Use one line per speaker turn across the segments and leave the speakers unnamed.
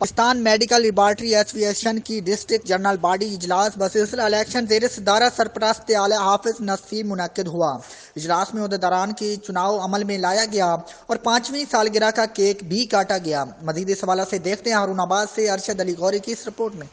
Pakistan medical laboratory association की district general body इजलास बसिलसिला election ज़ेर सदारत सरपरस्त आला हाफिज नसीब मुनक्किद हुआ। इजलास में उहदेदारान की चुनाव अमल में लाया गया और 5वीं सालगिरह का केक भी काटा गया। मजीद इस हवाले से देखते हैं हारूनाबाद से अरशद अली गौरी की इस रिपोर्ट में।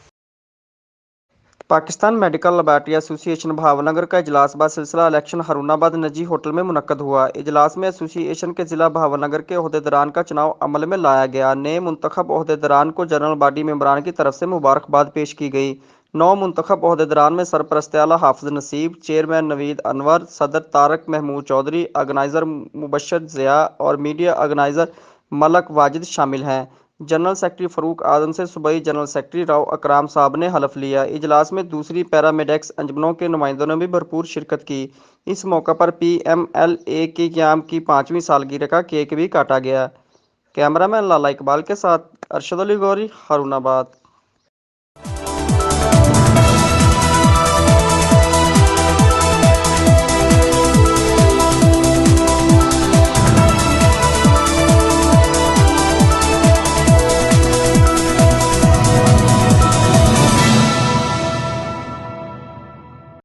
Pakistan medical laboratory association Bhavnagar का इजलास सिलसिला इलेक्शन हारूनाबाद निजी होटल में मुनक्कद हुआ। इजलास में एसोसिएशन के जिला भावनगर के ओहदेदारान का चुनाव अमल में लाया गया। नए मुंतखब ओहदेदारान को जनरल बॉडी मेंबरान की तरफ से मुबारकबाद पेश की गई। 9 मुंतखब ओहदेदारान में सरपरस्त आला हाफिज नसीब, चेयरमैन नवीद अनवर, सदर तारक महमूद चौधरी, ऑर्गेनाइजर मुबशर ज़िया और मीडिया ऑर्गेनाइजर मलक वाजिद शामिल हैं। जनरल सेक्रेटरी फ़ारूक आजम से सूबाई जनरल सेक्रेटरी राव अकराम साहब ने हलफ लिया। इजलास में दूसरी पैरामेडिक्स अंजुमनों के नुमाइंदों ने भी भरपूर शिरकत की। इस मौका पर PMLA की क़याम की 5वीं सालगिरह का केक भी काटा गया। कैमरामैन लाला इकबाल के साथ अरशद अली गौरी, हारूनाबाद।